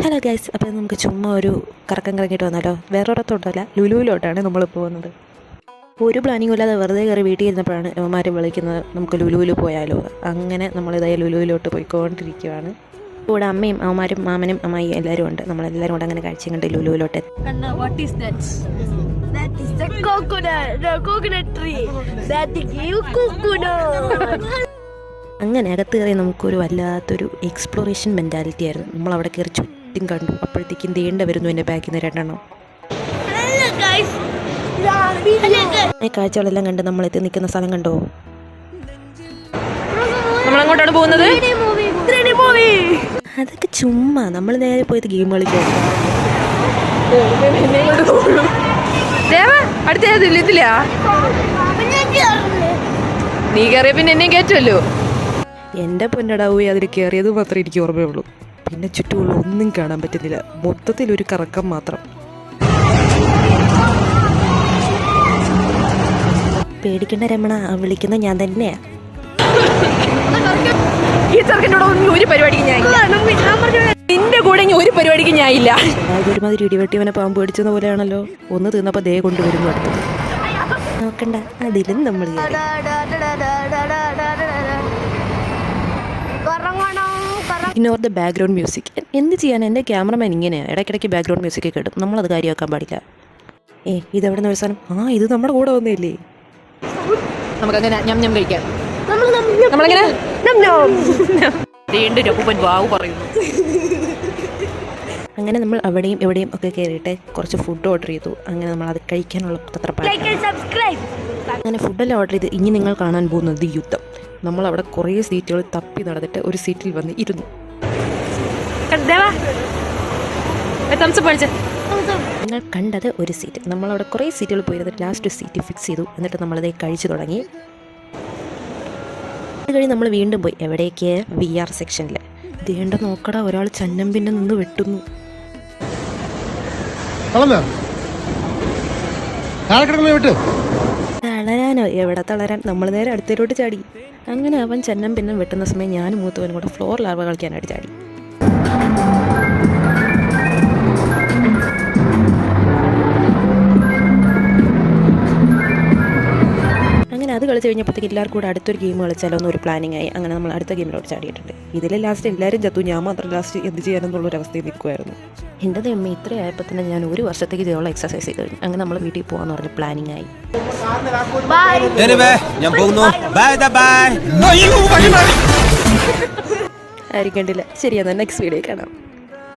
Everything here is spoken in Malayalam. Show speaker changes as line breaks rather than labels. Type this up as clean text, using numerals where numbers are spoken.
ഹലോ ഗൈസ്, അപ്പോൾ നമുക്ക് ചുമ്മാ ഒരു കറക്കം കറങ്ങിയിട്ട് വന്നാലോ. വേറൊരിടത്തോട്ടല്ല, ലുലുവിലോട്ടാണ് നമ്മൾ പോകുന്നത്. ഒരു പ്ലാനിങ്ങും ഇല്ലാതെ വെറുതെ കയറി വീട്ടിൽ ഇരുന്നപ്പോഴാണ് അവന്മാർ വിളിക്കുന്നത് നമുക്ക് ലുലുവിൽ പോയാലോ. അങ്ങനെ നമ്മളിതായി ലുലുവിലോട്ട് പോയിക്കൊണ്ടിരിക്കുകയാണ്. കൂടെ അമ്മയും അവന്മാരും മാമനും അമ്മായി എല്ലാവരും ഉണ്ട്. നമ്മളെല്ലാവരും കൂടെ അങ്ങനെ കാഴ്ചയും കണ്ട് ലുലുവിലോട്ട് എത്തി. അങ്ങനെ അകത്ത് കയറി നമുക്കൊരു വല്ലാത്തൊരു എക്സ്പ്ലോറേഷൻ മെൻറ്റാലിറ്റി ആയിരുന്നു. നമ്മളവിടെ കയറി ചുറ്റും കണ്ടു. അപ്പോഴത്തേക്കും തേണ്ട വരുന്നു എൻ്റെ ബാക്കിൽ നിന്ന് രണ്ടെണ്ണം. ഈ കാഴ്ചകളെല്ലാം കണ്ട് നമ്മൾ എത്തി നിൽക്കുന്ന സ്ഥലം കണ്ടോ.
നമ്മളെങ്ങോട്ടാണ് പോകുന്നത്?
അതൊക്കെ ചുമ്മാ നമ്മൾ നേരെ പോയത് ഗെയിം കളിക്കാൻ.
അടുത്തില്ല നീ കയറിയ പിന്നെ എന്നെയും കയറ്റുമല്ലോ.
എൻ്റെ പൊന്നടാവൂയി അതിൽ കയറിയത് മാത്രമേ എനിക്ക് ഓർമ്മയുള്ളൂ. പിന്നെ ചുറ്റുമുള്ള ഒന്നും കാണാൻ പറ്റുന്നില്ല. മൊത്തത്തിലൊരു കറക്കം മാത്രം. പേടിക്കേണ്ട രമണ, വിളിക്കുന്നത് ഞാൻ തന്നെയാ.
ഈ ചെറുക്കൻ്റെ ഒരു പരിപാടിക്ക് ഞാനില്ല. നിന്റെ കൂടെ ഒരു പരിപാടിക്ക് ഞാനില്ല.
ഒരുമാതിരി ഇടിവെട്ടിവനെ പാമ്പ് പിടിച്ചെന്ന പോലെയാണല്ലോ. ഒന്ന് തീർന്നപ്പോൾ ദേ കൊണ്ടുവരുന്നു അടുത്തത്. നോക്കണ്ട, അതിലും നമ്മൾ ഇഗ്നോർ ദ ബാക്ക്ഗ്രൗണ്ട് മ്യൂസിക്. എന്ത് ചെയ്യാൻ, എൻ്റെ ക്യാമറമാൻ ഇങ്ങനെയാണ്. ഇടയ്ക്കിടയ്ക്ക് ബാക്ക്ഗ്രൗണ്ട് മ്യൂസിക് കേട്ടും. നമ്മളത് കാര്യമാക്കാൻ പാടില്ല. ഇതെവിടെ നിന്ന് ഒരു സാധനം? ഇത് നമ്മുടെ കൂടെ വന്നില്ലേ.
നമുക്കങ്ങനെ ഞം ഞം കഴിക്കാം. നമ്മളെങ്ങനെ വാവ് പറയുന്നു.
അങ്ങനെ നമ്മൾ അവിടെയും എവിടെയും ഒക്കെ കയറിയിട്ട് കുറച്ച് ഫുഡ് ഓർഡർ ചെയ്തു. അങ്ങനെ നമ്മൾ അത് കഴിക്കാനുള്ള അങ്ങനെ ഫുഡെല്ലാം ഓർഡർ ചെയ്ത് ഇനി നിങ്ങൾ കാണാൻ പോകുന്നത് യുദ്ധം. നമ്മളവിടെ കുറേ സീറ്റുകൾ തപ്പി നടന്നിട്ട് ഒരു സീറ്റിൽ വന്ന് ഇരുന്നു. നിങ്ങൾ കണ്ടത് ഒരു സീറ്റ്. നമ്മളവിടെ കുറേ സീറ്റുകൾ പോയിരുന്നിട്ട് ലാസ്റ്റ് സീറ്റ് ഫിക്സ് ചെയ്തു. എന്നിട്ട് നമ്മളത് കഴിച്ചു തുടങ്ങി. അത് കഴിഞ്ഞ് നമ്മൾ വീണ്ടും പോയി. എവിടേക്ക്? VR സെക്ഷനിൽ. ദേണ്ട നോക്കടാ, ഒരാൾ ചന്നം പിന്നെ നിന്ന് വെട്ടുന്നു. തളരാനോ? എവിടെ തളരാൻ, നമ്മൾ നേരെ അടുത്തേലോട്ട് ചാടി. അങ്ങനെ അവൻ ചന്നം പിന്നെ വെട്ടുന്ന സമയം ഞാനും മൂത്തവനും കൂടെ ഫ്ലോർ ലാർവ കളിക്കാനായിട്ട് ചാടി. അങ്ങനെ അത് കളിച്ച് കഴിഞ്ഞപ്പോഴത്തേക്ക് എല്ലാവർക്കും കൂടെ അടുത്തൊരു ഗെയിം കളിച്ചാലോ എന്നൊരു പ്ലാനിങ് ആയി. അങ്ങനെ നമ്മൾ അടുത്ത ഗെയിമിലോട്ട് ചാടിയിട്ടുണ്ട്. ഇതിൽ ലാസ്റ്റ് എല്ലാവരും ചത്തു, ഞാൻ മാത്രം ലാസ്റ്റ് എന്ത് ചെയ്യാനെന്നുള്ളൊരവസ്ഥയിൽ നിൽക്കുമായിരുന്നു. എൻ്റെ ദൈവമേ, ഇത്രയായപ്പോൾ തന്നെ ഞാൻ ഒരു വർഷത്തേക്ക് ഇതേയുള്ള എക്സസൈസ് ചെയ്ത് കഴിഞ്ഞു. അങ്ങനെ നമ്മൾ വീട്ടിൽ പോകാമെന്ന് പറഞ്ഞ് പ്ലാനിങ് ആയി. ആയിരിക്കണ്ടില്ല. ശരിയെന്നാൽ നെക്സ്റ്റ് വീഡിയോ കാണാം.